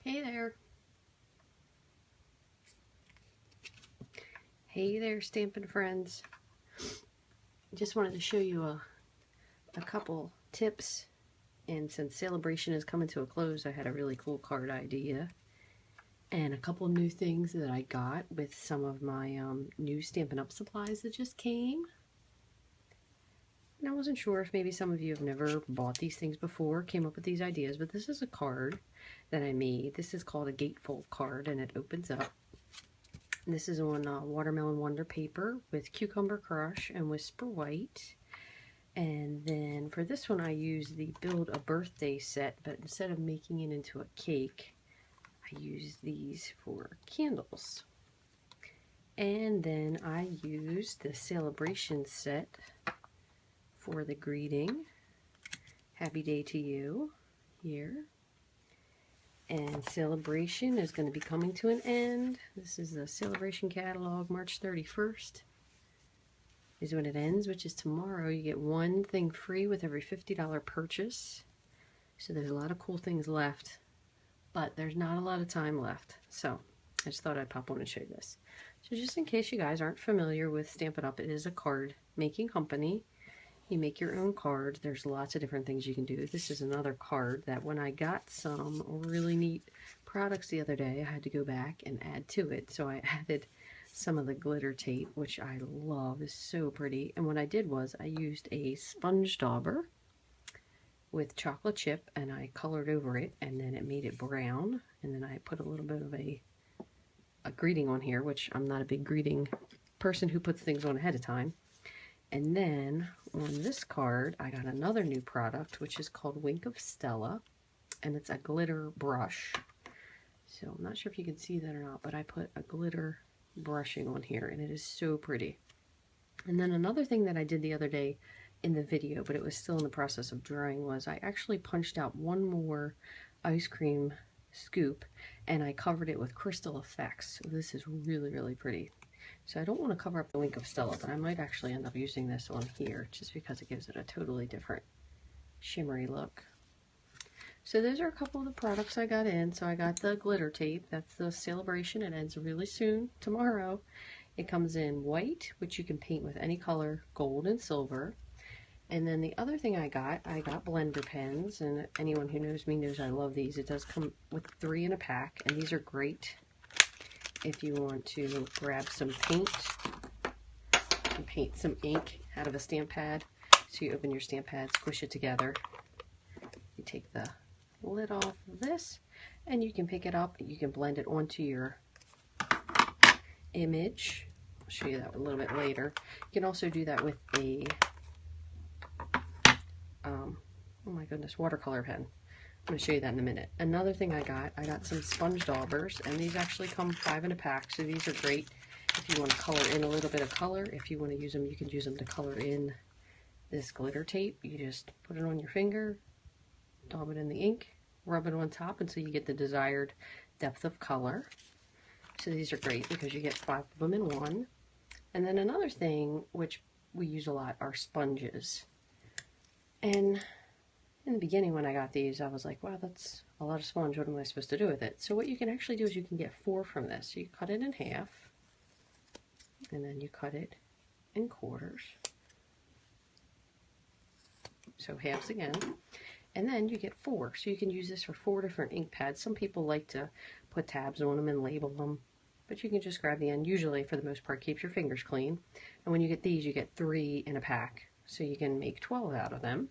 Hey there. Hey there, Stampin' friends. Just wanted to show you a couple tips, and since celebration is coming to a close, I had a really cool card idea and a couple new things that I got with some of my new Stampin' Up! Supplies that just came. And I wasn't sure if maybe some of you have never bought these things before, came up with these ideas, but this is a card that I made. This is called a Gatefold Card, and it opens up. This is on Watermelon Wonder paper with Cucumber Crush and Whisper White. And then for this one I used the Build a Birthday set, but instead of making it into a cake, I used these for candles. And then I used the Celebration set for the greeting. Happy Day to You here. And Celebration is going to be coming to an end. This is the Celebration catalog. March 31st is when it ends, which is tomorrow. You get one thing free with every $50 purchase. So there's a lot of cool things left, but there's not a lot of time left. So I just thought I'd pop on and show you this. So just in case you guys aren't familiar with Stampin' Up!, it is a card making company. You make your own cards. There's lots of different things you can do. This is another card that when I got some really neat products the other day, I had to go back and add to it. So I added some of the glitter tape, which I love. It's so pretty. And what I did was I used a sponge dauber with chocolate chip, and I colored over it, and then it made it brown. And then I put a little bit of a greeting on here, which I'm not a big greeting person who puts things on ahead of time. And then on this card, I got another new product, which is called Wink of Stella, and it's a glitter brush. So I'm not sure if you can see that or not, but I put a glitter brushing on here, and it is so pretty. And then another thing that I did the other day in the video, but it was still in the process of drying, was I actually punched out one more ice cream scoop, and I covered it with crystal effects. So this is really, really pretty. So I don't want to cover up the Wink of Stella, but I might actually end up using this on here just because it gives it a totally different shimmery look. So those are a couple of the products I got in. So I got the glitter tape. That's the Celebration. It ends really soon, tomorrow. It comes in white, which you can paint with any color, gold and silver. And then the other thing I got blender pens, and anyone who knows me knows I love these. It does come with 3 in a pack, and these are great if you want to grab some paint and paint some ink out of a stamp pad. So you open your stamp pad, squish it together. You take the lid off of this, and you can pick it up. You can blend it onto your image. I'll show you that a little bit later. You can also do that with a, oh my goodness, watercolor pen. I'm going to show you that in a minute. Another thing I got some sponge daubers, and these actually come 5 in a pack, so these are great if you want to color in a little bit of color. If you want to use them, you can use them to color in this glitter tape. You just put it on your finger, daub it in the ink, rub it on top until you get the desired depth of color. So these are great because you get 5 of them in one. And then another thing which we use a lot are sponges. And in the beginning when I got these, I was like, wow, that's a lot of sponge. What am I supposed to do with it? So what you can actually do is you can get 4 from this. So you cut it in half, and then you cut it in quarters. So halves again. And then you get 4. So you can use this for 4 different ink pads. Some people like to put tabs on them and label them, but you can just grab the end. Usually, for the most part, keeps your fingers clean. And when you get these, you get 3 in a pack. So you can make 12 out of them.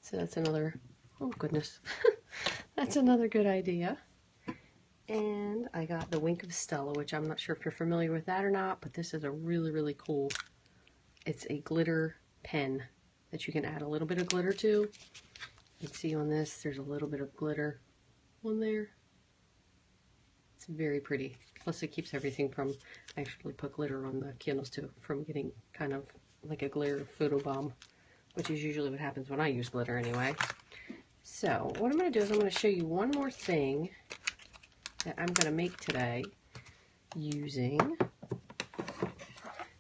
So that's another, oh goodness, that's another good idea. And I got the Wink of Stella, which I'm not sure if you're familiar with that or not, but this is a really, really cool, it's a glitter pen that you can add a little bit of glitter to. You can see on this, there's a little bit of glitter on there. It's very pretty. Plus it keeps everything from, I actually put glitter on the candles too, from getting kind of like a glitter photobomb, which is usually what happens when I use glitter anyway. So what I'm going to do is I'm going to show you one more thing that I'm going to make today using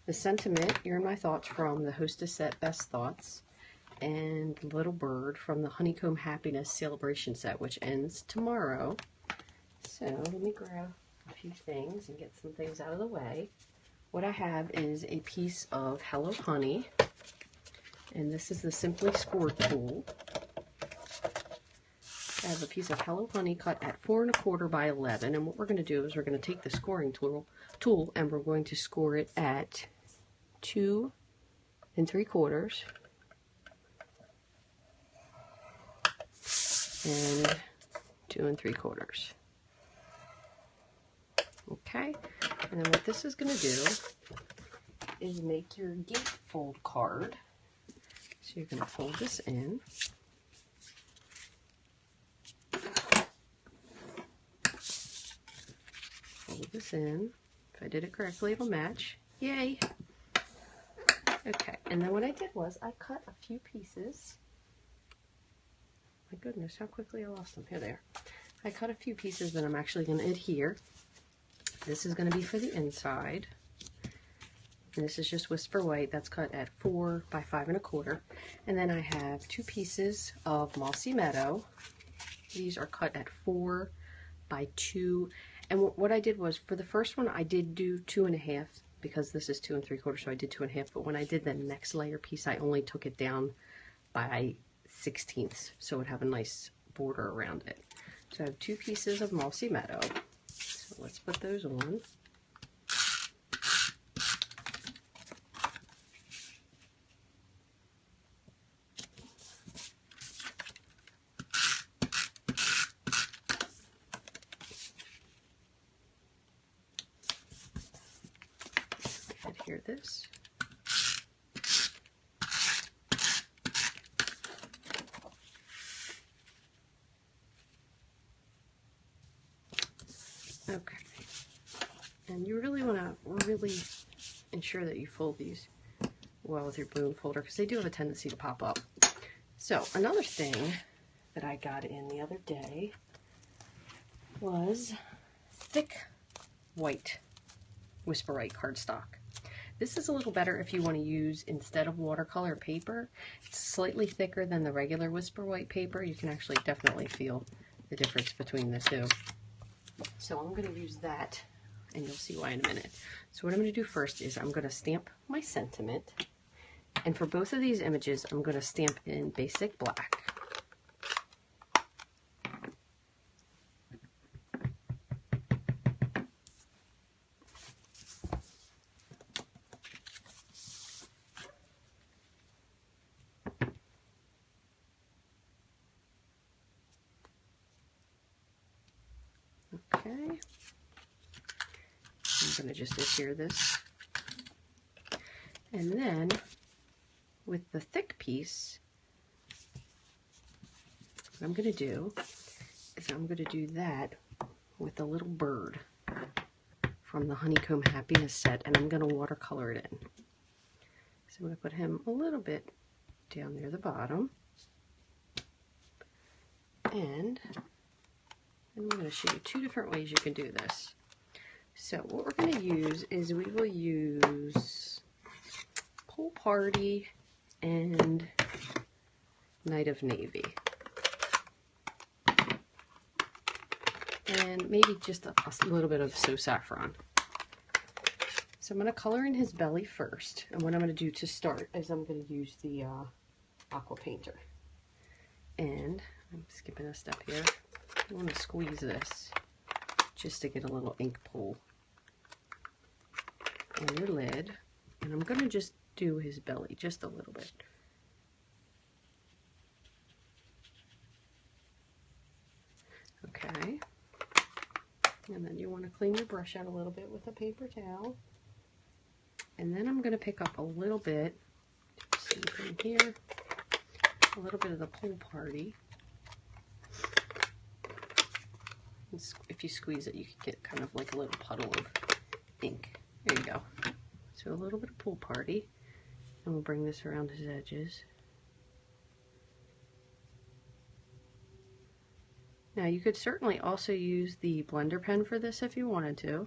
the sentiment, You're in My Thoughts from the Hostess set Best Thoughts. and Little Bird from the Honeycomb Happiness Celebration set, which ends tomorrow. So let me grab a few things and get some things out of the way. What I have is a piece of Hello Honey, and this is the Simply Scored tool. I have a piece of Hello Honey cut at 4 1/4 by 11, and what we're going to do is we're going to take the scoring tool and we're going to score it at 2 3/4 and 2 3/4. Okay, and then what this is going to do is make your gatefold card. So you're going to fold this in. Fold this in. If I did it correctly, it'll match. Yay! Okay, and then what I did was I cut a few pieces. My goodness, how quickly I lost them. Here they are. I cut a few pieces that I'm actually going to adhere. This is going to be for the inside. And this is just Whisper White. That's cut at 4 by 5 1/4. And then I have 2 pieces of Mossy Meadow. These are cut at 4 by 2. And what I did was, for the first one, I did do 2 1/2 because this is 2 3/4, so I did 2 1/2. But when I did the next layer piece, I only took it down by 1/16, so it would have a nice border around it. So I have 2 pieces of Mossy Meadow. So let's put those on. Adhere this. Okay, and you really want to ensure that you fold these well with your balloon folder because they do have a tendency to pop up. So another thing that I got in the other day was thick white Whisper White cardstock. This is a little better if you want to use, instead of watercolor paper, it's slightly thicker than the regular Whisper White paper. You can actually definitely feel the difference between the two. So I'm going to use that, and you'll see why in a minute. So what I'm going to do first is I'm going to stamp my sentiment, and for both of these images I'm going to stamp in basic black. Okay, I'm going to just adhere this, and then with the thick piece, what I'm going to do is I'm going to do that with a little bird from the Honeycomb Happiness set, and I'm going to watercolor it in. So I'm going to put him a little bit down near the bottom, and I'm going to show you 2 different ways you can do this. So what we're going to use is we will use Pool Party and Night of Navy. And maybe just a little bit of So Saffron. So I'm going to color in his belly first. And what I'm going to do to start is I'm going to use the Aqua Painter. And I'm skipping a step here. I want to squeeze this just to get a little ink pool on your lid, and I'm going to just do his belly just a little bit. Okay, and then you want to clean your brush out a little bit with a paper towel, and then I'm going to pick up a little bit, see from here, a little bit of the Pool Party. If you squeeze it, you can get kind of like a little puddle of ink. There you go. So a little bit of Pool Party, and we'll bring this around his edges. Now you could certainly also use the blender pen for this if you wanted to.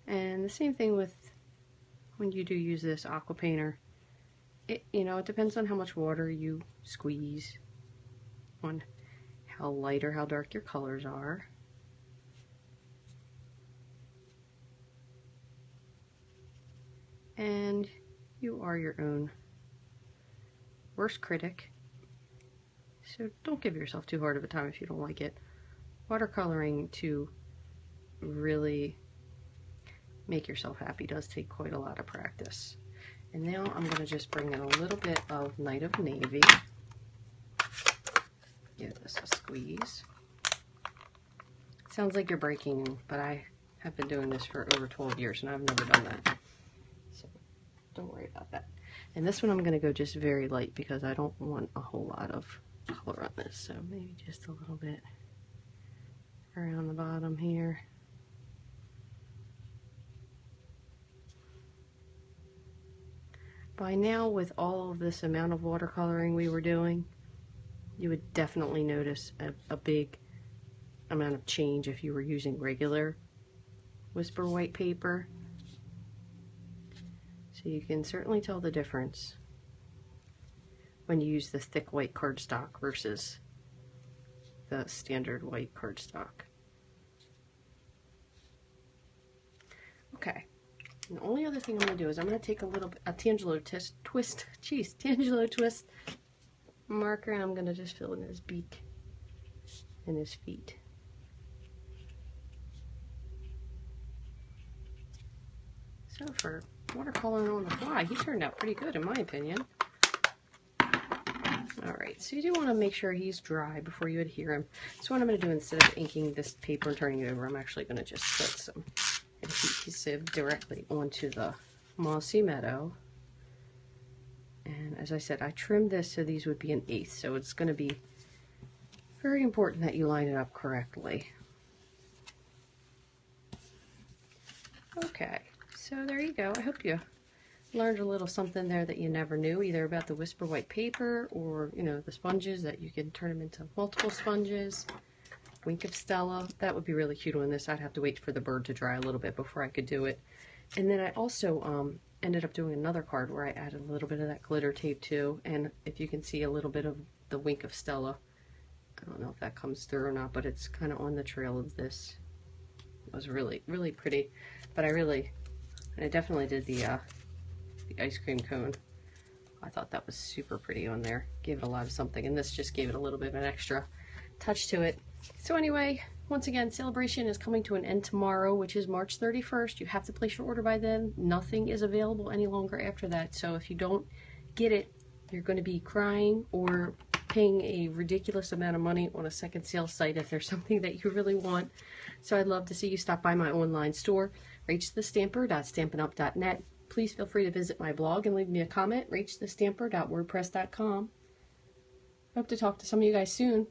And the same thing with when you do use this Aqua Painter. you know, it depends on how much water you squeeze, on how light or how dark your colors are. And you are your own worst critic, so don't give yourself too hard of a time if you don't like it. Watercoloring to really make yourself happy does take quite a lot of practice. And now I'm going to just bring in a little bit of Night of Navy. Give this a squeeze. Sounds like you're breaking, but I have been doing this for over 12 years and I've never done that. So don't worry about that. And this one I'm going to go just very light because I don't want a whole lot of color on this. So maybe just a little bit around the bottom here. By now, with all of this amount of watercoloring we were doing, you would definitely notice a big amount of change if you were using regular Whisper White paper. So you can certainly tell the difference when you use the thick white cardstock versus the standard white cardstock. Okay. And the only other thing I'm going to do is I'm going to take a little bit, a Tangelo Twist, Tangelo Twist marker, and I'm going to just fill in his beak and his feet. So for watercoloring on the fly, he turned out pretty good in my opinion. Alright, so you do want to make sure he's dry before you adhere him. So what I'm going to do, instead of inking this paper and turning it over, I'm actually going to just put some adhesive directly onto the Mossy Meadow. And as I said, I trimmed this so these would be 1/8, so it's going to be very important that you line it up correctly. Okay, so there you go. I hope you learned a little something there that you never knew, either about the Whisper White paper or, you know, the sponges, that you can turn them into multiple sponges. Wink of Stella, that would be really cute on this. I'd have to wait for the bird to dry a little bit before I could do it. And then I also ended up doing another card where I added a little bit of that glitter tape too, and if you can see a little bit of the Wink of Stella, I don't know if that comes through or not, but it's kind of on the trail of this. It was really, really pretty, but I definitely did the ice cream cone. I thought that was super pretty on there. Gave it a lot of something, and this just gave it a little bit of an extra touch to it. So anyway, once again, Celebration is coming to an end tomorrow, which is March 31st. You have to place your order by then. Nothing is available any longer after that. So if you don't get it, you're going to be crying or paying a ridiculous amount of money on a second sale site if there's something that you really want. So I'd love to see you stop by my online store, rachthestamper.stampinup.net. Please feel free to visit my blog and leave me a comment, rachthestamper.wordpress.com. Hope to talk to some of you guys soon.